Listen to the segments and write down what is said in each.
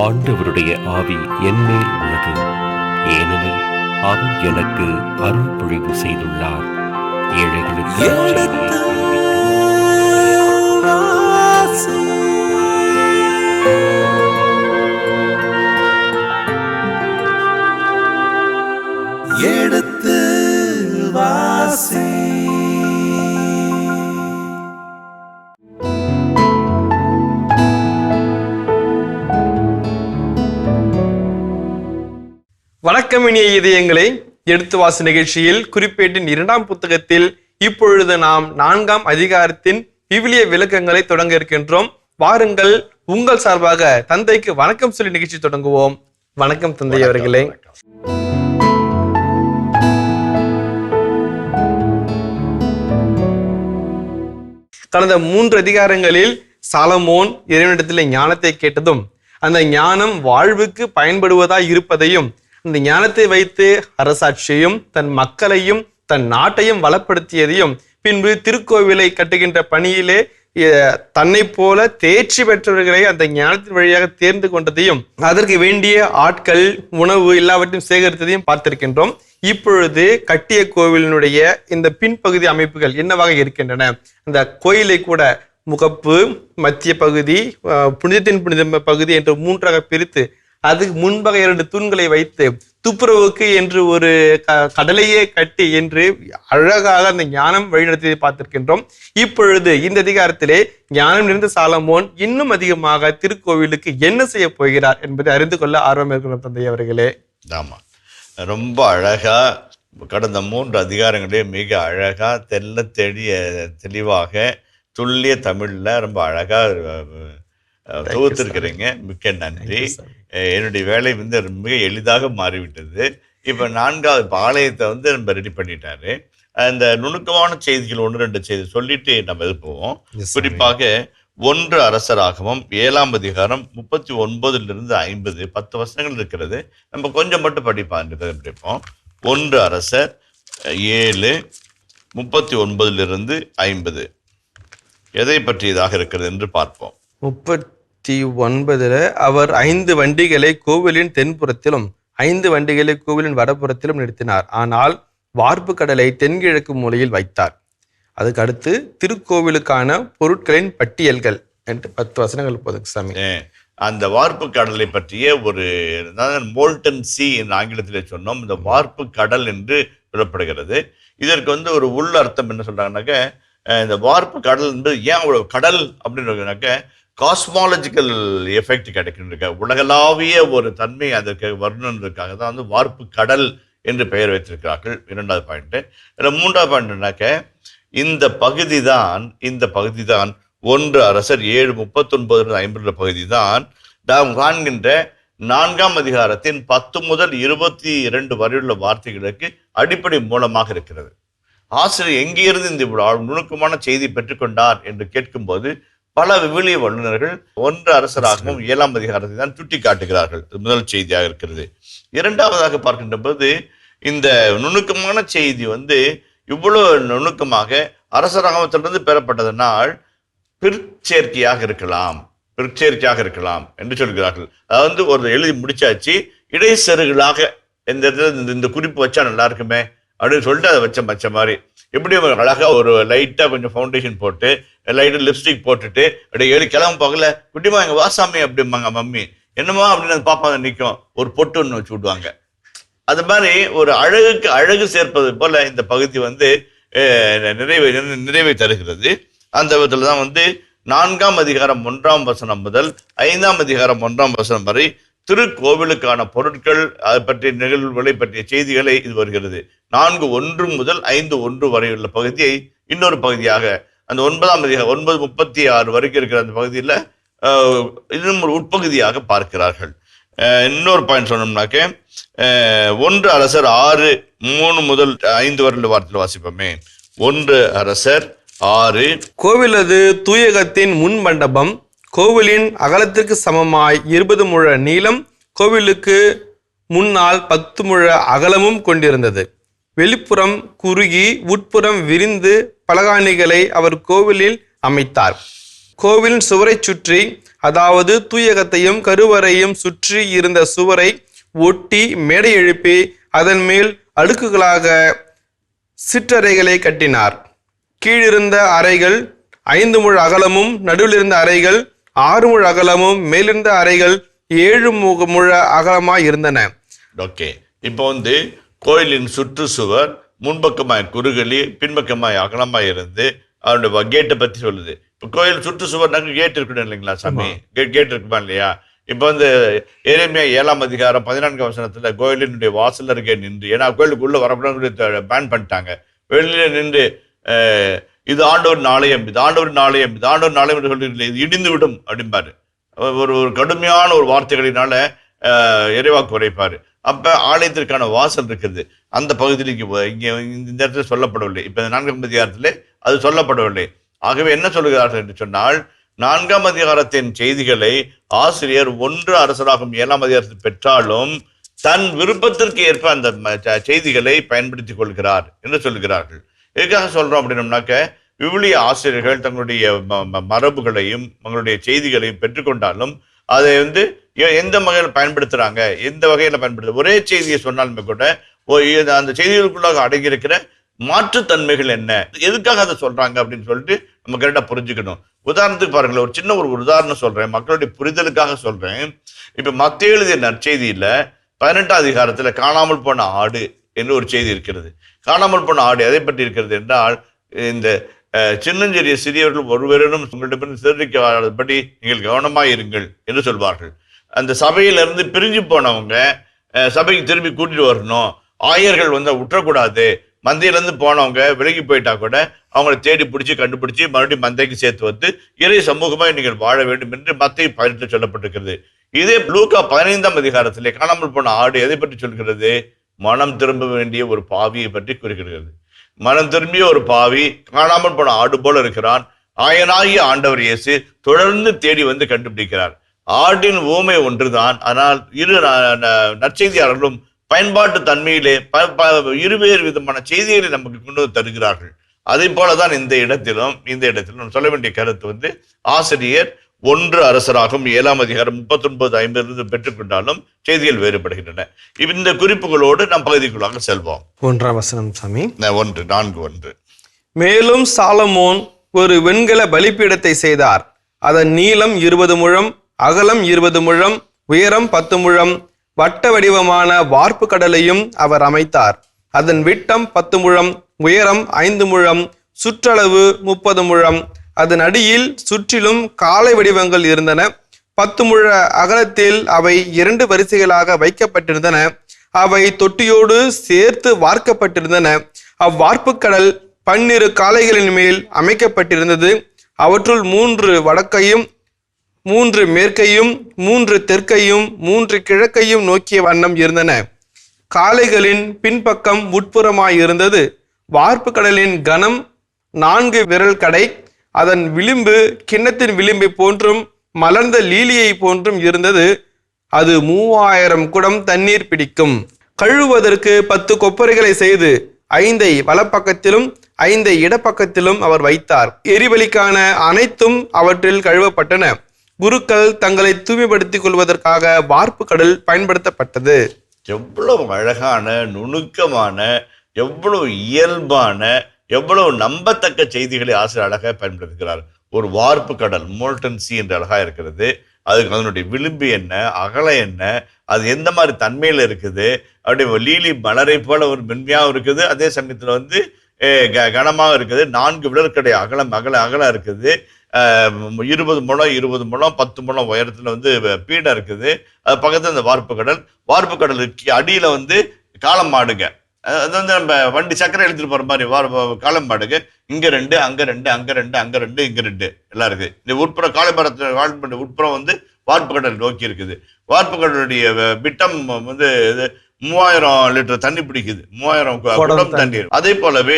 ஆண்டவருடைய ஆவி என்மேல் உள்ளது, ஏனெனில் அவர் எனக்கு அருள் பொழிவு செய்துள்ளார். ஏழைகளுக்கு எடுத்து வாசி. வணக்கம் இனிய இதயங்களே, எடுத்து வாசி நிகழ்ச்சியில் குறிப்பேட்டின் 2ஆம் புத்தகத்தில் இப்பொழுது நாம் 4ஆம் அதிகாரத்தின் விவிலிய விளக்கங்களை தொடங்க இருக்கின்றோம். வாருங்கள், உங்கள் சார்பாக தந்தைக்கு வணக்கம் சொல்லி நிகழ்ச்சி தொடங்குவோம். வணக்கம் தந்தை அவர்களே. கடந்த 3 அதிகாரங்களில் சாலமோன் இறைவனிடத்தில் ஞானத்தை கேட்டதும், அந்த ஞானம் வாழ்வுக்கு பயன்படுவதாய் இருப்பதையும், இந்த ஞானத்தை வைத்து அரசாட்சியையும் தன் மக்களையும் தன் நாட்டையும் வளப்படுத்தியதையும், பின்பு திருக்கோவிலை கட்டுகின்ற பணியிலே தன்னை போல தேர்ச்சி பெற்றவர்களை அந்த ஞானத்தின் வழியாக தேர்ந்து கொண்டதையும், அதற்கு வேண்டிய ஆட்கள், உணவு எல்லாவற்றையும் சேகரித்ததையும் பார்த்திருக்கின்றோம். இப்பொழுது கட்டிய கோவிலினுடைய இந்த பின்பகுதி அமைப்புகள் என்னவாக இருக்கின்றன? அந்த கோயிலை கூட முகப்பு, மத்திய பகுதி, புனிதத்தின் புனித பகுதி என்று 3ஆக பிரித்து அதுக்கு முன்பாக 2 தூண்களை வைத்து துப்புரவுக்கு என்று ஒரு கடலையே கட்டி என்று அழகாக அந்த ஞானம் வழிநடத்தியதை பார்த்திருக்கின்றோம். இப்பொழுது இந்த அதிகாரத்திலே ஞானம் நிறைந்த சாலமோன் இன்னும் அதிகமாக திருக்கோவிலுக்கு என்ன செய்ய போகிறார் என்பதை அறிந்து கொள்ள ஆர்வம் இருக்கிற தந்தை அவர்களே. ஆமா, ரொம்ப அழகா கடந்த 3 அதிகாரங்களே மிக அழகா தெளிவாக துல்லிய தமிழ்ல ரொம்ப அழகா தொகுத்திருக்கிறீங்க. மிக்க நன்றி. என்னுடைய வேலை மிக எளிதாக மாறிவிட்டது. இப்போ 4வது ஆலயத்தை நம்ம ரெடி பண்ணிட்டாரு. அந்த நுணுக்கமான செய்திகள் 1-2 செய்தி சொல்லிட்டு நம்ம இது போவோம். குறிப்பாக 1 அரசராகமம் 7ஆம் அதிகாரம் 39 50 10 வசனங்கள் இருக்கிறது. நம்ம கொஞ்சம் மட்டும் படிப்போம். 1 அரசர் 7 39 50 எதை பற்றியதாக இருக்கிறது என்று பார்ப்போம். 39 அவர் 5 வண்டிகளை கோவிலின் தென்புறத்திலும் 5 வண்டிகளை கோவிலின் வடபுறத்திலும் நிறுத்தினார். ஆனால் வார்ப்பு கடலை தென்கிழக்கு மூலையில் வைத்தார். அதுக்கு அடுத்து திருக்கோவிலுக்கான பொருட்களின் பட்டியல்கள் என்று 10 வசனங்கள் போதும் சாமி. அந்த வார்ப்பு கடலை பற்றிய ஒரு மோல்டன் சி என்று ஆங்கிலத்தில் சொன்னோம். இந்த வார்ப்பு கடல் என்று சொல்லப்படுகிறது. இதற்கு ஒரு உள் அர்த்தம் என்ன சொல்றாங்கன்னாக்க, இந்த வார்ப்பு கடல் என்பது ஏன் அவ்வளவு கடல் அப்படின்னாக்க காஸ்மாலஜிக்கல் எஃபெக்ட் கிடைக்கின்ற உலகளாவிய ஒரு தன்மை அதற்கு வரணுன்றதுக்காக தான் வார்ப்பு கடல் என்று பெயர் வைத்திருக்கிறார்கள். 2வது பாயிண்ட். 3வது பாயிண்ட்னாக்க இந்த பகுதி தான் 1 அரசர் 7 39 50 பகுதி தான் நாம் காண்கின்ற 4ஆம் அதிகாரத்தின் 10 முதல் 22 வரையுள்ள வார்த்தைகளுக்கு அடிப்படை மூலமாக இருக்கிறது. ஆசிரியர் எங்கிருந்து இந்த நுணுக்கமான செய்தி பெற்றுக்கொண்டார் என்று கேட்கும்போது பல விவிலிய வல்லுநர்கள் 1 அரசராகவும் 7ஆம் அதிகாரத்தை தான் சுட்டி காட்டுகிறார்கள். முதல் செய்தியாக இருக்கிறது. 2வதாக பார்க்கின்ற போது இந்த நுணுக்கமான செய்தி இவ்வளவு நுணுக்கமாக அரசராகமத்திலிருந்து பெறப்பட்டதனால் பிற்சேர்க்கையாக இருக்கலாம் என்று சொல்கிறார்கள். அதாவது ஒரு எழுதி முடிச்சாச்சு, இடைச்செருகளாக இந்த குறிப்பு வச்சா நல்லா இருக்குமே அப்படின்னு சொல்லிட்டு அதை வச்ச மாதிரி எப்படி அழகா ஒரு லைட்டா கொஞ்சம் ஃபவுண்டேஷன் போட்டு லைட்டா லிப்ஸ்டிக் போட்டுட்டு அப்படியே கிளம்ப போகல, குட்டிமா எங்க வாசாமி அப்படிம்பாங்க மம்மி, என்னமா அப்படின்னு பாப்பாங்க நிற்கும், ஒரு பொட்டு ஒன்று வச்சு விடுவாங்க. அது மாதிரி ஒரு அழகுக்கு அழகு சேர்ப்பது போல இந்த பகுதி நிறைவை தருகிறது. அந்த விதத்துல தான் 4ஆம் அதிகாரம் 1ஆம் வசனம் முதல் 5ஆம் அதிகாரம் 1ஆம் வசனம் வரை திருக்கோவிலுக்கான பொருட்கள் அதை பற்றிய நிகழ்வுகளை பற்றிய செய்திகளை இது வருகிறது. 4:1 முதல் 5:1 வரையுள்ள பகுதியை இன்னொரு பகுதியாக அந்த 9ஆம் அதிகாரம் 9:36 வரைக்கும் இருக்கிற அந்த பகுதியில் இன்னும் ஒரு உட்பகுதியாக பார்க்கிறார்கள். இன்னொரு பாயிண்ட் சொன்னோம்னாக்க 1 அரசர் 6:3 முதல் 5 வரையுள்ள வார்த்தையில் வாசிப்போமே. 1 அரசர் 6. கோவிலது தூயகத்தின் முன் மண்டபம் கோவிலின் அகலத்திற்கு சமமாய் 20 முழ நீளம், கோவிலுக்கு முன்னால் 10 முழ அகலமும் கொண்டிருந்தது. வெளிப்புறம் குறுகி உட்புறம் விரிந்து பலகாணிகளை அவர் கோவிலில் அமைத்தார். கோவிலின் சுவரை சுற்றி அதாவது தூயகத்தையும் கருவறையும் சுற்றி இருந்த சுவரை ஒட்டி மேடை எழுப்பி அதன் மேல் அடுக்குகளாக சிற்றறைகளை கட்டினார். கீழிருந்த அறைகள் 5 முழ அகலமும், நடுவில் இருந்த அறைகள் 6 முழ அகலமும், மேலிருந்த அறைகள் 7 முழ அகலமாய் இருந்தன. ஓகே, இப்போ கோயிலின் சுற்றுச்சுவர் முன்பக்கமாய் குறுகலி, பின்பக்கமாய் அகலமாய் இருந்து அவருடைய கேட்டை பத்தி சொல்லுது. இப்போ கோயில் சுற்றுச்சுவர்னாக்க கேட் இருக்கணும் இல்லைங்களா சாமி? கேட் இருக்குமா இல்லையா? இப்போ எரேமியா 7ஆம் அதிகாரம் 14ஆம் வசனத்துல கோயிலினுடைய வாசல் அருகே நின்று, ஏன்னா கோயிலுக்குள்ள வரக்கூடாது பேன் பண்ணிட்டாங்க, வெளியில நின்று இது ஆண்டவர் ஆலயம், இது ஆண்டவர் ஆலயம், இது ஆண்டவர் ஆலயம் என்று சொல்லி இது இடிந்து விடும் அப்படிம்பாரு. ஒரு கடுமையான ஒரு வார்த்தைகளினால இறைவாக்கு உரைப்பாரு. அப்ப ஆலயத்திற்கான வாசல் இருக்கிறது அந்த பகுதியில் இங்க இந்த இடத்துல சொல்லப்படவில்லை. இப்ப 4ஆம் அதிகாரத்திலே அது சொல்லப்படவில்லை. ஆகவே என்ன சொல்லுகிறார்கள் என்று சொன்னால், 4ஆம் அதிகாரத்தின் செய்திகளை ஆசிரியர் 1 அரசராகும் 7ஆம் அதிகாரத்தில் பெற்றாலும் தன் விருப்பத்திற்கு ஏற்ப அந்த செய்திகளை பயன்படுத்திக் கொள்கிறார் என்று சொல்கிறார்கள். எதுக்காக சொல்றோம் அப்படின்னம்னாக்க, விவிலிய ஆசிரியர்கள் தங்களுடைய மரபுகளையும் தங்களுடைய செய்திகளையும் பெற்றுக்கொண்டாலும் அதை எந்த வகையில் பயன்படுத்துறாங்க, எந்த வகையில பயன்படுத்த, ஒரே செய்தியை சொன்னாலுமே கூட அந்த செய்திகளுக்குள்ளாக அடங்கியிருக்கிற மாற்றுத்தன்மைகள் என்ன, எதுக்காக அதை சொல்றாங்க அப்படின்னு சொல்லிட்டு நம்ம கரெக்டா புரிஞ்சுக்கணும். உதாரணத்துக்கு பாருங்களேன், ஒரு சின்ன ஒரு உதாரணம் சொல்றேன், மக்களுடைய புரிதலுக்காக சொல்றேன். இப்ப மத்தேயு எழுதிய நற்செய்தியில 18ஆம் அதிகாரத்துல காணாமல் போன ஆடு என்று ஒரு செய்தி இருக்கிறது. காணாமல் போன ஆடு எதை பற்றி இருக்கிறது என்றால், இந்த சின்னஞ்சிறிய சிறியவர்கள் ஒருவரிடம் உங்களிடமிருந்து சிதறிக்கப்படி நீங்கள் கவனமாயிருங்கள் என்று சொல்வார்கள். அந்த சபையிலிருந்து பிரிஞ்சு போனவங்க சபைக்கு திரும்பி கூட்டிட்டு வரணும், ஆயர்கள் உற்றக்கூடாது, மந்தையிலேருந்து போனவங்க விலகி போயிட்டா கூட அவங்களை தேடி பிடிச்சி கண்டுபிடிச்சி மறுபடியும் மந்தைக்கு சேர்த்து இறை சமூகமாய் நீங்கள் வாழ வேண்டும் என்று மத்தேயு 18 சொல்லப்பட்டிருக்கிறது. இதே லூக்கா 15ஆம் அதிகாரத்திலே காணாமல் போன ஆடு எதை பற்றி சொல்கிறது? மனம் திரும்ப வேண்டிய ஒரு பாவியை பற்றி குறிக்கிறது. மனம் திரும்பிய ஒரு பாவி காணாமல் போன ஆடு போல இருக்கிறான். ஆயனாகிய ஆண்டவர் இயேசு தொடர்ந்து தேடி கண்டுபிடிக்கிறார். ஆடின் ஊமை ஒன்றுதான், ஆனால் இரு நற்செய்தியாளர்களும் பயன்பாட்டு தன்மையிலே இருவேறு விதமான செய்திகளை நமக்கு கொண்டு தருகிறார்கள். அதே போலதான் இந்த இடத்திலும் சொல்ல வேண்டிய கருத்து ஆசிரியர் 1 அரசராகும் 7ஆம் அதிகாரம் 39:50 பெற்றுக்கொண்டாலும் செய்திகள் வேறுபடுகின்றன. இந்த குறிப்புகளோடு நம் பகுதிக்குள்ளாக செல்வோம். 1ஆம் வசனம் சாமி. 4:1. மேலும் சாலமோன் ஒரு வெண்கல பலிபீடத்தை செய்தார். அதன் நீளம் 20 முழம், அகலம் 20 முழம், உயரம் 10 முழம், வட்ட வடிவமான வார்ப்பு கடலையும் அவர் அமைத்தார். அதன் விட்டம் 10 முழம், உயரம் 5 முழம், சுற்றளவு 30 முழம். அதன் அடியில் சுற்றிலும் காலை வடிவங்கள் இருந்தன. 10 முழ அகலத்தில் அவை 2 வரிசைகளாக வைக்கப்பட்டிருந்தன. அவை தொட்டியோடு சேர்த்து வார்க்கப்பட்டிருந்தன. அவ்வார்ப்புக்கடல் 12 காளைகளின் மேல் அமைக்கப்பட்டிருந்தது. அவற்றுள் 3 வடக்கையும் 3 மேற்கையும் 3 தெற்கையும் 3 கிழக்கையும் நோக்கிய வண்ணம் இருந்தன. காளைகளின் பின்பக்கம் உட்புறமாயிருந்தது. வார்ப்பு கடலின் கனம் 4 விரல் கடை. அதன் விளிம்பு கிண்ணத்தின் விளிம்பை போன்றும் மலர்ந்த லீலியை போன்றும் இருந்தது. அது 3000 குடம் தண்ணீர் பிடிக்கும். கழுவுவதற்கு 10 கொப்பரைகளை செய்து 5 வலப்பக்கத்திலும் 5 இடப்பக்கத்திலும் அவர் வைத்தார். எரிபலிக்கான அனைத்தும் அவற்றில் கழுவப்பட்டன. குருக்கள் தங்களை தூய்மைப்படுத்திக் கொள்வதற்காக வார்ப்பு கடல் பயன்படுத்தப்பட்டது. எவ்வளவு அழகான, நுணுக்கமான, எவ்வளவு இயல்பான, எவ்வளவு நம்பத்தக்க செய்திகளை ஆசிரியர் அழகாக பயன்படுத்துகிறார். ஒரு வார்ப்பு கடல், மோல்டன் சி என்று அழகா இருக்கிறது. அதுக்கு அதனுடைய விளிம்பு என்ன, அகலம் என்ன, அது எந்த மாதிரி தன்மையில இருக்குது, அப்படியே லீலி மலரை போல ஒரு மென்மையாகவும் இருக்குது, அதே சமயத்துல கனமாக இருக்குது. 4 விரற்கடை அகலம் இருக்குது. 20 முழம் 20 முழம் 10 முழம் உயரத்துல பீடம் இருக்குது. அது பக்கத்துல இந்த வார்ப்பு கடலுக்கு அடியில காளை மாடுங்க, அது நம்ம வண்டி சக்கரை எடுத்துட்டு போற மாதிரி காளை மாடுங்க. இங்க 2, அங்க 2, அங்க 2, அங்க 2, இங்க 2 எல்லாம் இருக்கு. இந்த உட்புறம் காளைமரத்து உட்புறம் வார்ப்பு கடல் நோக்கி இருக்குது. வார்ப்பு கடலுடைய விட்டம் 3000 லிட்டர் தண்ணி பிடிக்குது. 3000 குடம் தண்ணீர். அதே போலவே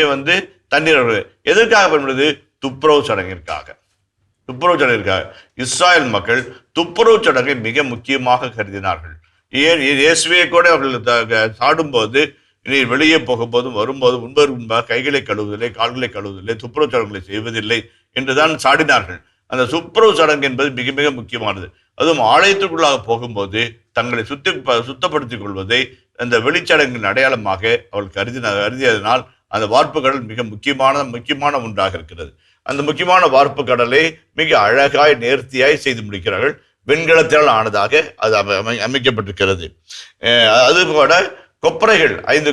தண்ணீர் எதற்காக பயன்படுது? துப்புரவு சடங்கிற்காக. இஸ்ராயல் மக்கள் துப்புரவு சடங்கை மிக முக்கியமாக கருதினார்கள். இயேசுவே கூட அவர்கள் சாடும்போது, நீர் வெளியே போகும்போதும் வரும்போதும் முன்பாக கைகளை கழுவுவதில்லை, கால்களை கழுவுவதில்லை, துப்புரவு சடங்குகளை செய்வதில்லை என்றுதான் சாடினார்கள். அந்த துப்புரவு சடங்கு என்பது மிக மிக முக்கியமானது. அதுவும் ஆலயத்திற்குள்ளாக போகும்போது தங்களை சுத்தப்படுத்திக் கொள்வதை அந்த வெளிச்சடங்கின் அடையாளமாக அவள் கருதியதனால் அந்த வார்ப்பு கடல் மிக முக்கியமான ஒன்றாக இருக்கிறது. அந்த முக்கியமான வார்ப்பு கடலை மிக அழகாய் நேர்த்தியாய் செய்து முடிக்கிறார்கள். வெண்கலத்தால் ஆனதாக அது அமைக்கப்பட்டிருக்கிறது. அது கூட கொப்பரைகள் 5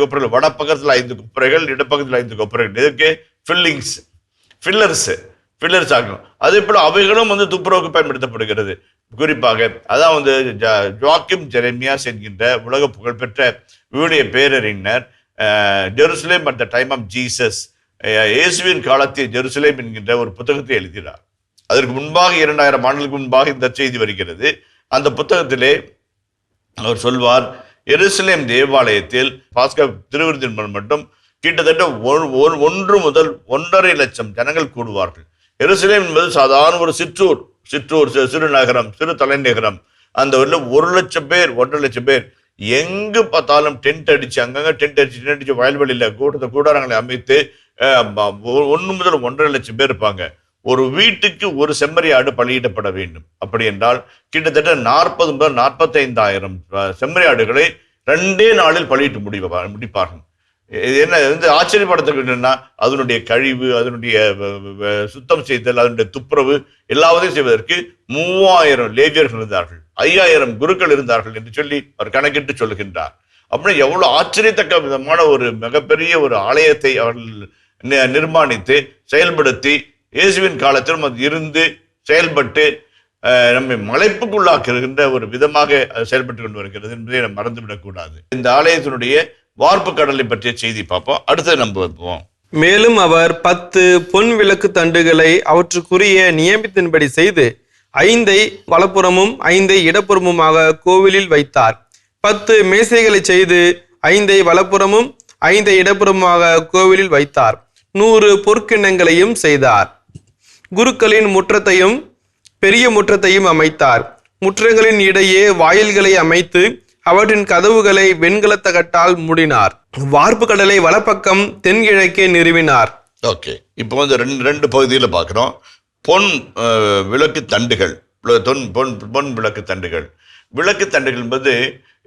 கொப்பரைகள், வடப்பக்கத்தில் 5 கொப்பரைகள், இடப்பக்கத்தில் 5 கொப்பரைகள். இதற்கு ஃபில்லர்ஸ் ஆகும். அதே போல அவைகளும் துப்புரவுக்கு பயன்படுத்தப்படுகிறது. குறிப்பாக அதான் ஜோக்கிம் ஜெரேமியாஸ் என்கின்ற உலக புகழ்பெற்ற விவிலிய பேரறிஞர் Jerusalem at the time of Jesus, இயேசுவின் காலத்தில் ஜெருசலேம் என்கின்ற ஒரு புத்தகத்தை எழுதினார். அதற்கு முன்பாக 2000 ஆண்டுகளுக்கு முன்பாக இந்த செய்தி வருகிறது. அந்த புத்தகத்திலே அவர் சொல்வார், எருசலேம் தேவாலயத்தில் பாஸ்கா திருவிருந்தின் மட்டும் கிட்டத்தட்ட 1 முதல் 1.5 லட்சம் ஜனங்கள் கூடுவார்கள். எருசலேம் என்பது சாதாரண ஒரு சிற்றூர், சிறு நகரம், சிறு தலைநகரம். அந்த 1 லட்சம் பேர், 1.5 லட்சம் பேர் எங்கு பார்த்தாலும் டென்ட் அடிச்சு, அங்கங்க டென்ட் அடிச்சு வயல்வெளியில கூடாரங்களை அமைத்து 1 முதல் 1.5 லட்சம் பேர் இருப்பாங்க. ஒரு வீட்டுக்கு ஒரு செம்மறி ஆடு பலியிடப்பட வேண்டும். அப்படி என்றால் கிட்டத்தட்ட 40 முதல் 45,000 செம்மறி ஆடுகளை 2 நாளில் பலியிட்டு முடிப்பார்கள். என்ன ஆச்சரியப்படுத்த என்னன்னா, அதனுடைய கழிவு, அதனுடைய சுத்தம் செய்தல், அதனுடைய துப்புரவு எல்லாவதையும் செய்வதற்கு 3000 லேவியர்கள் இருந்தார்கள், 5000 குருக்கள் இருந்தார்கள் என்று சொல்லி அவர் கணக்கிட்டு சொல்லுகின்றார். அப்படின்னு எவ்வளவு ஆச்சரியத்தக்க விதமான ஒரு மிகப்பெரிய ஒரு ஆலயத்தை அவர்கள் நிர்மாணித்து செயல்படுத்தி இயேசுவின் காலத்திலும் அது இருந்து செயல்பட்டு நம்மை மலைப்புக்குள்ளாக்குகின்ற ஒரு விதமாக செயல்பட்டு கொண்டு வருகிறது என்பதை நாம் மறந்துவிடக் கூடாது. இந்த ஆலயத்தினுடைய வார்ப்பு கடலை பற்றிய செய்தி பார்ப்போம். அடுத்தது நம்ம வைப்போம். மேலும் அவர் 10 பொன் விளக்கு தண்டுகளை அவற்றுக்குரிய நியமத்தின்படி செய்து 5 வலப்புறமும் 5 இடப்புறமுமாக கோவிலில் வைத்தார். 10 மேசைகளை செய்து 5 வலப்புறமும் 5 இடப்புறமுமாக கோவிலில் வைத்தார். 100 பொற்கிண்ணங்களையும் செய்தார். குருக்களின் முற்றத்தையும் பெரிய முற்றத்தையும் அமைத்தார். முற்றங்களின் இடையே வாயில்களை அமைத்து அவற்றின் கதவுகளை வெண்கலத்தகட்டால் மூடினார். வார்ப்பு கடலை வலப்பக்கம் தென்கிழக்கே நிறுவினார். ஓகே, இப்போ ரெண்டு பகுதியில் பார்க்குறோம். பொன் விளக்கு தண்டுகள், பொன் விளக்கு தண்டுகள். விளக்கு தண்டுகள் என்பது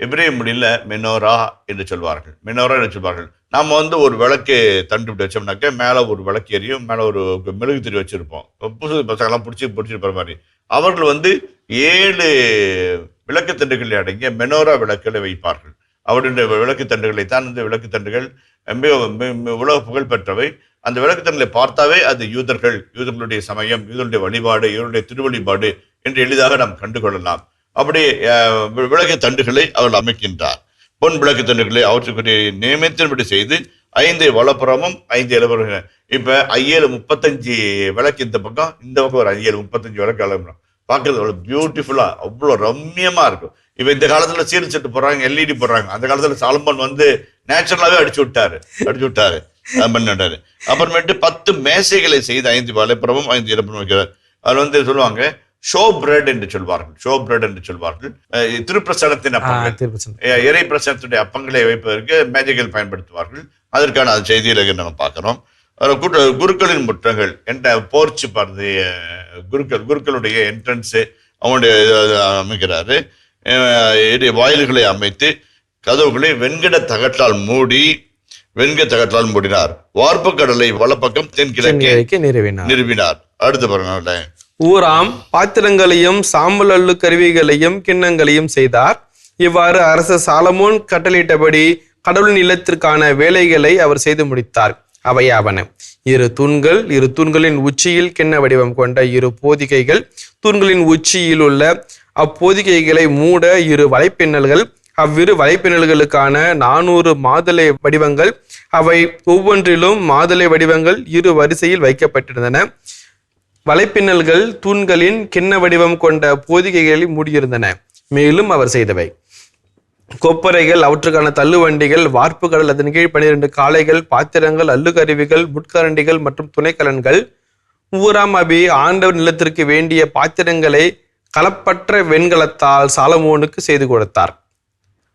எபிரேய மொழியில மெனோரா என்று சொல்வார்கள். நாம ஒரு விளக்கு தண்டு விட்டு வச்சோம்னாக்க மேலே ஒரு விளக்கு எரியும், மேலே ஒரு மெழுகு திரி வச்சிருப்போம். புதுசு பசங்கள்லாம் பிடிச்சிருக்கிற மாதிரி அவர்கள் 7 விளக்கு தண்டுகளை அடங்கிய மெனோரா விளக்குகளை வைப்பார்கள். அவருடைய விளக்கு தண்டுகளை தான் இந்த விளக்கு தண்டுகள் உலக புகழ் பெற்றவை. அந்த விளக்கு தண்டுகளை பார்த்தாவே அது யூதர்களுடைய சமயம், யூதர்களுடைய வழிபாடு, இவருடைய திருவழிபாடு என்று எளிதாக நாம் கண்டுகொள்ளலாம். அப்படி விளக்கு தண்டுகளை அவர்கள் அமைக்கின்றார். பொன் விளக்கு தண்டுகளை அவற்றுக்குரிய நியமத்தின்படி செய்து 5 வலப்புறமும் 5 இடப்புறம். இப்ப 35 விளக்கு இந்த பக்கம் ஒரு 35 விளக்கு அலம்புறோம். பார்க்கறது அவ்வளோ பியூட்டிஃபுல்லா, அவ்வளோ ரம்யமா இருக்கும். இப்ப இந்த காலத்துல சீர் செட்டு போடுறாங்க, எல்இடி போடுறாங்க. அந்த காலத்துல சாலமோன் நேச்சுரலாவே அடிச்சு விட்டாரு பண்ணிட்டாரு. அப்புறமேட்டு 10 மேசைகளை செய்து 5 வலப்புறமும் 5 இடப்புறம் வைக்கிறார். அதில் சொல்லுவாங்க ஷோ பிரெட் என்று சொல்வார்கள். திருப்பிரசனத்தின் அப்பங்கள், இறை பிரசனத்துடைய அப்பங்களை வைப்பதற்கு மேஜைகள் பயன்படுத்துவார்கள். அதற்கான செய்தியில நம்ம பார்க்கிறோம். குருக்களின் முற்றங்கள் என்ற போர்ச்சு பார்த்து குருக்களுடைய என்ட்ரன்ஸ் அவனுடைய அமைக்கிறாரு. வாயில்களை அமைத்து கதவுகளை வெண்கல தகட்டால் மூடினார். வார்ப்பு கடலை வலப்பக்கம் தென்கிழக்கே நிறுவினார். அடுத்து பாருங்க, ஊராம் பாத்திரங்களையும் சாம்பல் அள்ளு கருவிகளையும் கிண்ணங்களையும் செய்தார். இவ்வாறு அரசர் சாலமோன் கட்டளையிட்டபடி கடவுளின் இல்லத்திற்கான வேலைகளை அவர் செய்து முடித்தார். அவையாவன: 2 தூண்கள், 2 தூண்களின் உச்சியில் கிண்ண வடிவம் கொண்ட 2 போதிகைகள், தூண்களின் உச்சியில் உள்ள அப்போதிகைகளை மூட 2 வலைப்பின்னல்கள், அவ்விரு வலைப்பின்னல்களுக்கான 400 மாதளை வடிவங்கள், அவை ஒவ்வொன்றிலும் மாதளை வடிவங்கள் 2 வரிசையில் வைக்கப்பட்டிருந்தன. வலைப்பின்னல்கள் தூண்களின் கிண்ண வடிவம் கொண்ட போதிகைகளை மூடியிருந்தன. மேலும் அவர் செய்தவை: கொப்பரைகள், அவற்றுக்கான தள்ளுவண்டிகள், வார்ப்பு கடல், அதன் கீழ் 12 காளைகள், பாத்திரங்கள், அள்ளுக்கருவிகள், முட்கரண்டிகள் மற்றும் துணைக்கலன்கள். ஊராம் அபி ஆண்டவர் நிலத்திற்கு வேண்டிய பாத்திரங்களை கலப்பற்ற வெண்கலத்தால் சாலமோனுக்கு செய்து கொடுத்தார்.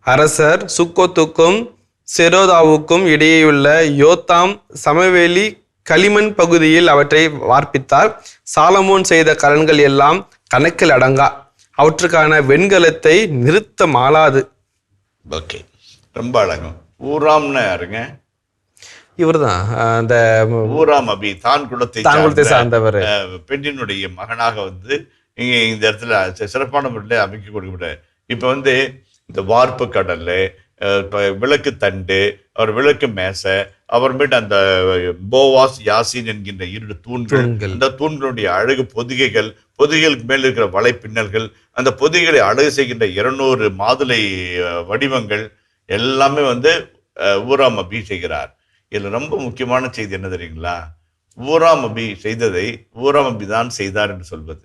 அரசர் சுக்கோத்துக்கும் செரோதாவுக்கும் இடையேயுள்ள யோத்தாம் சமவெளி களிமண் பகுதியில் அவற்றை வார்ப்பித்தார். சாலமோன் செய்த கலன்கள் எல்லாம் கணக்கில் அடங்கா, அவற்றுக்கான வெண்கலத்தை நிறுத்த மாளாது. ஓகே, ரொம்ப அழகம். ஊராம்னு யாருங்க? இவர்தான் அந்த ஊராம் அபி, தான் குலத்தை சார்ந்தவர். பெண்ணினுடைய மகனாக வந்து இங்க இந்த இடத்துல சிறப்பான முறையில் அமைக்க கொடுக்கப்பட்ட. இப்ப வந்து இந்த வார்ப்பு கடல்ல விளக்கு தண்டு, அவர் விளக்கு மேசை, அப்புறமேட்டு அந்த போவாஸ் யாசின் என்கின்ற 2 தூண்கள், அந்த தூண்களுடைய அழகு பொதிகைகள், பொதிகைகளுக்கு மேல் இருக்கிற வலைப்பின்னல்கள், அந்த பொதிகளை அழகு செய்கின்ற 200 மாதுளை வடிவங்கள் எல்லாமே வந்து ஊராம் அபி செய்கிறார். இதுல ரொம்ப முக்கியமான செய்தி என்ன தெரியுங்களா? ஊராம் அபி செய்ததை ஊராம் அபி தான் செய்தார் என்று சொல்வது.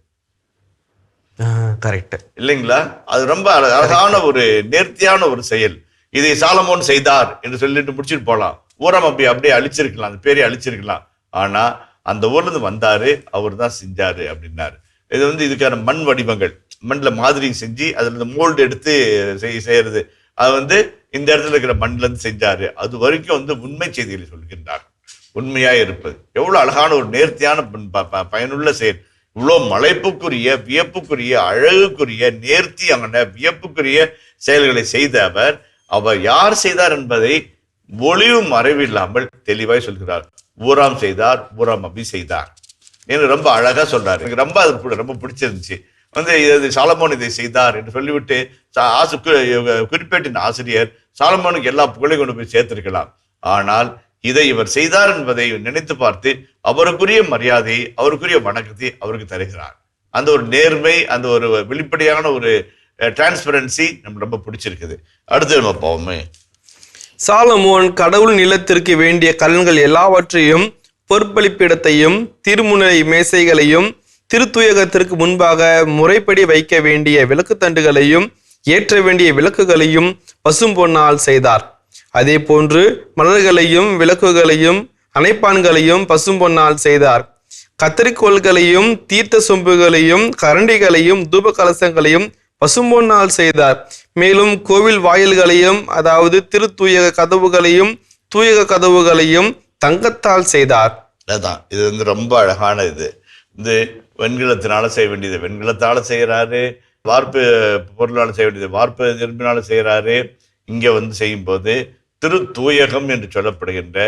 கரெக்ட் இல்லைங்களா? அது ரொம்ப அழகான ஒரு நேர்த்தியான ஒரு செயல். இதை சாலமோன் செய்தார் என்று சொல்லிட்டு முடிச்சுட்டு போலாம். ஊராம் அபி அப்படியே அழிச்சிருக்கலாம், அந்த பேரை அழிச்சிருக்கலாம். ஆனா அந்த ஊர்ல இருந்து வந்தாரு, அவர் தான் செஞ்சாரு அப்படின்னாரு. இது வந்து இதுக்கான மண் வடிவங்கள், மண்ணில் மாதிரி செஞ்சு அதுல இருந்து மோல்டு எடுத்து செய்யறது, அது வந்து இந்த இடத்துல இருக்கிற மண்ணில இருந்து செஞ்சாரு. அது வரைக்கும் வந்து உண்மை செய்திகளை சொல்கின்றார். உண்மையா இருப்பது எவ்வளவு அழகான ஒரு நேர்த்தியான பயனுள்ள செயல். இவ்வளோ மலைப்புக்குரிய, வியப்புக்குரிய, அழகுக்குரிய, நேர்த்தியான வியப்புக்குரிய செயல்களை செய்த அவர் யார் செய்தார் என்பதை ஒளிவு மறைவில்லாமல் தெளிவாய் சொல்கிறார். ஊராம் செய்தார், ஊராம் அபி செய்தார் என்று ரொம்ப அழகா சொல்றாரு. எனக்கு ரொம்ப அது ரொம்ப பிடிச்சிருந்துச்சு. வந்து இது சாலமோன் இதை செய்தார் என்று சொல்லிவிட்டு குறிப்பேட்டின் ஆசிரியர் சாலமோனுக்கு எல்லா புகழையும் கொண்டு போய் சேர்த்திருக்கலாம். ஆனால் இதை இவர் செய்தார் என்பதை நினைத்து பார்த்து அவருக்குரிய மரியாதையை, அவருக்குரிய வணக்கத்தை அவருக்கு தருகிறார். அந்த ஒரு நேர்மை, அந்த ஒரு வெளிப்படையான ஒரு டிரான்ஸ்பரன்சி நமக்கு ரொம்ப பிடிச்சிருக்குது. அடுத்து நம்ம போவோமே. சாலமோன் கடவுள் நிலத்திற்கு வேண்டிய கலன்கள் எல்லாவற்றையும், பொற்பளிப்பிடத்தையும், திருமுனை மேசைகளையும், திருத்துயகத்திற்கு முன்பாக முறைப்படி வைக்க வேண்டிய விளக்குத்தண்டுகளையும், ஏற்ற வேண்டிய விளக்குகளையும் பசும்பொன்னால் செய்தார். அதே போன்று மலர்களையும் விளக்குகளையும் அணைப்பான்களையும் பசும்பொன்னால் செய்தார். கத்தரிக்கோள்களையும் தீர்த்த சொம்புகளையும் கரண்டிகளையும் தூப கலசங்களையும் பசும்பொன்னால் செய்தார். மேலும் கோவில் வாயில்களையும், அதாவது திருத்தூயக கதவுகளையும் தூயக கதவுகளையும் தங்கத்தால் செய்தார். அதான் இது வந்து ரொம்ப அழகான இது. இந்த வெண்கலத்தினால செய்ய வேண்டியது வெண்கலத்தால செய்யறாரு, வார்ப்பு பொருளால் செய்ய வேண்டியது வார்ப்பு இரும்பினால செய்யறாரு. இங்க வந்து செய்யும் போது திருத்தூயகம் என்று சொல்லப்படுகின்ற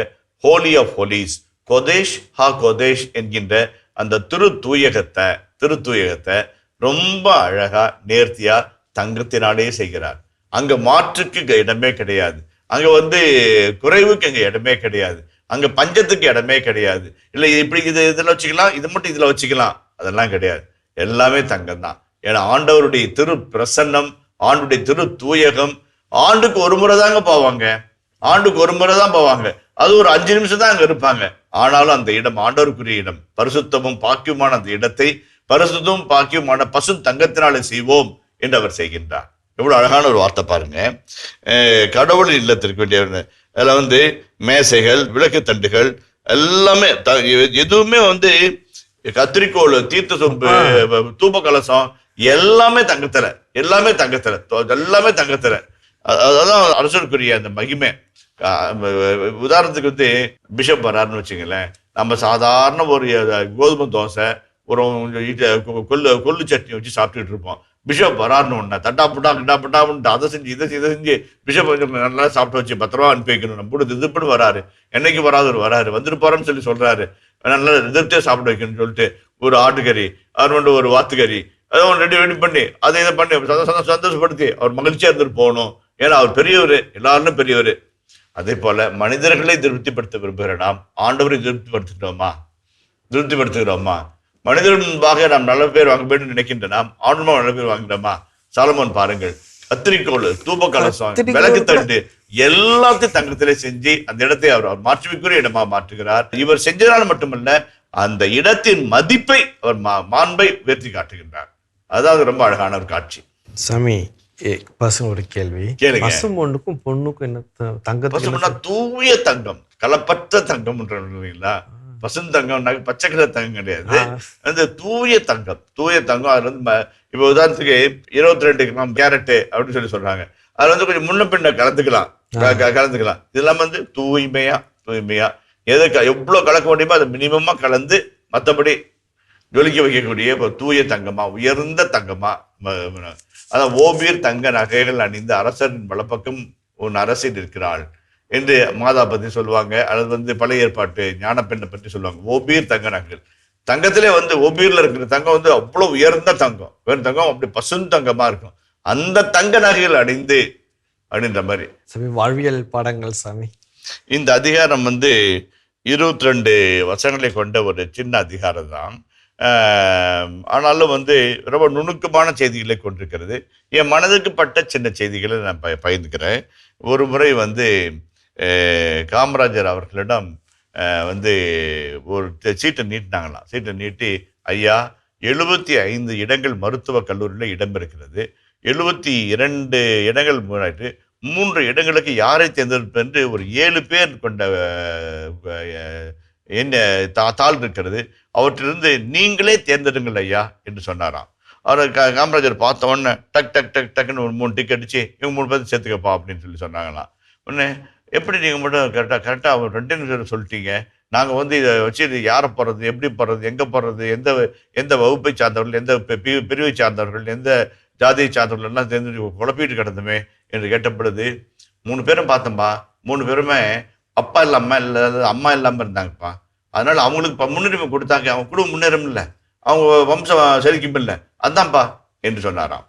ஹோலி ஆஃப் ஹோலிஸ், கொதேஷ் ஹா கொதேஷ் என்கின்ற அந்த திருத்தூயகத்தை ரொம்ப அழகா நேர்த்தியா தங்கத்தினாலே செய்கிறார். அங்க மாற்றுக்கு இடமே கிடையாது, அங்க வந்து குறைவுக்கு அங்க இடமே கிடையாது, அங்க பஞ்சத்துக்கு இடமே கிடையாது. இல்லை இப்படி இதுல வச்சுக்கலாம், இது மட்டும் இதுல வச்சுக்கலாம், அதெல்லாம் கிடையாது. எல்லாமே தங்கம் தான். ஏன்னா ஆண்டவருடைய திரு பிரசன்னம், ஆண்டுடைய திரு தூயகம் ஆண்டுக்கு ஒரு முறை தாங்க போவாங்க, ஆண்டுக்கு ஒரு முறை தான் போவாங்க. அது ஒரு 5 நிமிஷம் தான் அங்க இருப்பாங்க. ஆனாலும் அந்த இடம் ஆண்டவருக்குரிய இடம், பரிசுத்தமும் பாக்கியமான அந்த இடத்தை பரிசுத்தமும் பாக்கியமான பசு தங்கத்தினாலே செய்வோம் என்று அவர் செய்கின்றார். எவ்வளவு அழகான ஒரு வார்த்தை பாருங்க. கடவுள் இல்லத்திற்கு வேண்டிய அதுல வந்து மேசைகள், விளக்கு தண்டுகள் எல்லாமே எதுவுமே வந்து கத்திரிக்கோள், தீர்த்த சொம்பு, தூப கலசம் எல்லாமே தங்கத்துல, எல்லாமே தங்கத்துல. அதான் அரசருக்குரிய அந்த மகிமை. உதாரணத்துக்கு வந்து பிஷப் வராருன்னு வச்சுங்களேன், நம்ம சாதாரண ஒரு கோதுமை தோசை, ஒரு கொள்ளு சட்னி வச்சு சாப்பிட்டுட்டு இருப்போம். பிஷப் வராருன்னு ஒண்ணு தட்டா புட்டான்னு அதை செஞ்சு இதை செஞ்சு பிஷப் நல்லா சாப்பிட்டு வச்சு 10 ரூபா அனுப்பி வைக்கணும். நம்ம கூட இதுப்படி வராரு, என்னைக்கு வராரு வந்துட்டு போறோன்னு சொல்றாரு. நல்லா எதிர்த்தே சாப்பிட வைக்கணும்னு சொல்லிட்டு ஒரு ஆட்டுக்கறி, அவர் ஒரு வாத்துக்கறி, அதை ரெடி பண்ணி அதை இதை பண்ணி சந்தோஷப்படுத்தி அவர் மகிழ்ச்சியா இருந்துட்டு போகணும். ஏன்னா அவர் பெரியவர், எல்லாரும் பெரியவர். அதே போல மனிதர்களை திருப்திப்படுத்த விரும்புகிற நாம் ஆண்டவரை திருப்திப்படுத்துகிறோமா? மனிதர் முன்பாக நாம் நல்ல பேர் வாங்க வேண்டும் நினைக்கின்ற நாம் ஆண்டவமா நல்ல பேர் வாங்கிட்டோமா? சாலமோன் பாருங்கள், கத்திரிக்கோள், தூப கலசம், விளக்கு தண்டு எல்லாத்தையும் தங்கத்திலே செஞ்சு அந்த இடத்தை அவர் மாற்றுவிக்குரிய இடமா மாற்றுகிறார். இவர் செஞ்சதால் மட்டுமல்ல, அந்த இடத்தின் மதிப்பை அவர் மாண்பை உயர்த்தி காட்டுகின்றார். அதாவது ரொம்ப அழகான ஒரு காட்சி. சாமி, பசங்க ஒரு கேள்வி, பசும் பொண்ணுக்கும் பொண்ணுக்கும் என்ன தங்கத்துக்கு? தூய தங்கம், கலப்பற்ற தங்கம் பசுந்தங்கம், பச்சை கலர் தங்கம் கிடையாது, அந்த தூய தங்கம். அதுல வந்து இப்ப உதாரணத்துக்கு 22 கிராம் கேரட்டு அப்படின்னு சொல்றாங்க. அதுல வந்து கொஞ்சம் முன்ன பின்ன கலந்துக்கலாம். இது இல்லாம வந்து தூய்மையா எவ்வளோ கலக்க முடியுமோ அதை மினிமமாக கலந்து மற்றபடி ஜொலிக்க வைக்கக்கூடிய தூய தங்கமா, உயர்ந்த தங்கமா, அதான் ஓபீர் தங்க நகைகள் அணிந்து அரசரின் வலப்பக்கம் உன் அரசில் இருக்கிறாள் என்று மாதா பற்றி சொல்லுவாங்க. அது பழைய ஏற்பாட்டு ஞானப்பெண்ணை பற்றி சொல்லுவாங்க. ஓபீர் தங்க நகைகள், தங்கத்திலே ஓபீர்ல இருக்கிற தங்கம் அவ்வளவு உயர்ந்த தங்கம், வேறு தங்கம் அப்படி பசுந்தங்கமா இருக்கும். அந்த தங்க நகைகள் அணிந்து அப்படின்ற மாதிரி சாமி வாழ்வியல் பாடங்கள் சாமி. இந்த அதிகாரம் 22 வசனங்களை கொண்ட ஒரு சின்ன அதிகாரம் தான். ஆனாலும் ரொம்ப நுணுக்கமான செய்திகளை கொண்டிருக்கிறது. என் மனதுக்கு பட்ட சின்ன செய்திகளை நான் பகிர்ந்துக்கிறேன். ஒரு முறை காமராஜர் அவர்களிடம் ஒரு சீட்டை நீட்டினாங்களாம். சீட்டை நீட்டி, ஐயா 75 இடங்கள் மருத்துவக் கல்லூரியில் இடம் இருக்கிறது, 72 இடங்கள் 3 இடங்களுக்கு யாரை தேர்ந்தெடுப்பு என்று ஒரு 7 பேர் கொண்ட என்ன தாள் இருக்கிறது, அவற்றிலிருந்து நீங்களே தேர்ந்தெடுங்கள் ஐயா என்று சொன்னாராம். அவர் காமராஜர் பார்த்த உடனே டக் டக் டக் டக்குன்னு ஒரு 3 டிக்கெட் அடிச்சு இவங்க 3 பேர் சேர்த்துக்கப்பா அப்படின்னு சொல்லி சொன்னாங்களாம். உடனே எப்படி நீங்கள் மட்டும் கரெக்டாக அவர் 2 நிமிஷம் சொல்லிட்டீங்க, நாங்கள் இதை வச்சு இது யாரை போடுறது, எப்படி போடுறது, எங்கே போடுறது, எந்த வகுப்பை சார்ந்தவர்கள், எந்த பிரிவை சார்ந்தவர்கள், எந்த ஜாதியை சார்ந்தவர்கள் எல்லாம் தேர்ந்து குழப்பிட்டு கிடந்துமே என்று கேட்ட பொழுது 3 பேரும் பார்த்தோம்பா, 3 பேருமே அப்பா இல்லாமல் அம்மா இல்லாமல் இருந்தாங்கப்பா, அதனால அவங்களுக்கு முன்னுரிமை கொடுத்தாங்க, அவங்க குடும்பம் முன்னேறும் இல்லை, அவங்க வம்சம் செழிக்கும் இல்லை, அதான்ப்பா என்று சொன்னாராம்.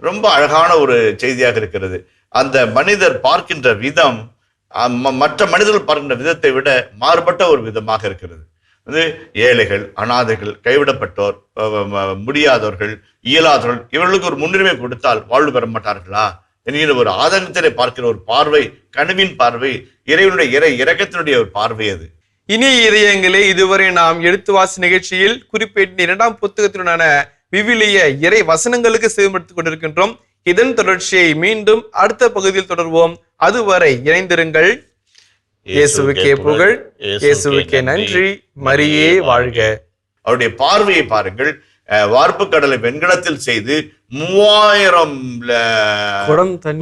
ரொம்ப அழகான ஒரு செய்தியாக இருக்கிறது. அந்த மனிதர் பார்க்கின்ற விதம் மற்ற மனிதர்கள் பார்க்கின்ற விதத்தை விட மாறுபட்ட ஒரு விதமாக இருக்கிறது. ஏழைகள், அனாதைகள், கைவிடப்பட்டோர், முடியாதவர்கள், இயலாதவர்கள், இவர்களுக்கு ஒரு முன்னுரிமை கொடுத்தால் வாழ்வு பெற மாட்டார்களா என்கிற ஒரு ஆதங்கத்திலே பார்க்கிற ஒரு பார்வை, கனவின் பார்வை, இறைவனுடைய இரக்கத்தினுடைய ஒரு பார்வை அது. இனிய இதயங்களே, இதுவரை நாம் எடுத்து வாசி நிகழ்ச்சியில் குறிப்பிட்ட 2ஆம் புத்தகத்தினுடான விவிலிய இறை வசனங்களுக்கு சேவப்படுத்திக் கொண்டிருக்கின்றோம். இதன் தொடர்ச்சியை மீண்டும் அடுத்த பகுதியில் தொடர்வோம். அதுவரை இணைந்திருங்கள். இயேசுவுக்கே புகழ், இயேசுவுக்கே நன்றி, மரியே வாழ்க. அவருடைய பார்வையை பாருங்கள். வார்ப்பு கடலை வெண்கலத்தில் செய்து 3000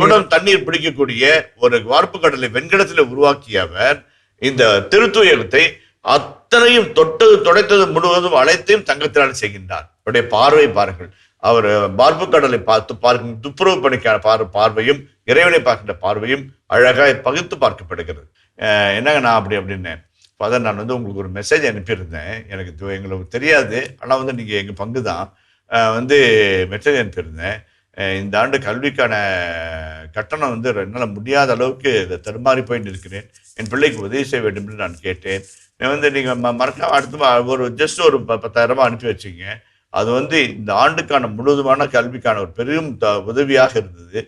குடம் தண்ணீர் பிடிக்கக்கூடிய ஒரு வார்ப்பு கடலை வெண்கலத்தில் உருவாக்கியவர் இந்த திருத்துயத்தை அத்தனையும் தொடைத்தது முழுவதும் அனைத்தையும் தங்கத்தினால் செய்கின்றார். அவருடைய பார்வை பாருங்கள். அவர் வார்ப்பு கடலை பார்க்கும் துப்புரவு பணிக்கான பார்வையும் இறைவனை பார்க்கின்ற பார்வையும் அழகாய் பகுத்து பார்க்கப்படுகிறது. என்னங்க நான் அப்படின்னு ஃபாதர், நான் உங்களுக்கு ஒரு மெசேஜ் அனுப்பியிருந்தேன், எங்களுக்கு தெரியாது, ஆனால் நீங்கள் எங்கள் பங்கு தான் மெசேஜ் அனுப்பியிருந்தேன். இந்த ஆண்டு கல்விக்கான கட்டணம் என்னால் முடியாத அளவுக்கு தடுமாறி போய் நிற்கிறேன், என் பிள்ளைக்கு உதவி செய்ய வேண்டும் என்று நான் கேட்டேன். நீங்கள் மறக்காம அடுத்து ஜஸ்ட் ஒரு 10,000 அனுப்பி வச்சிங்க. அது இந்த ஆண்டுக்கான முழுவதுமான கல்விக்கான ஒரு பெரும் உதவியாக இருந்தது.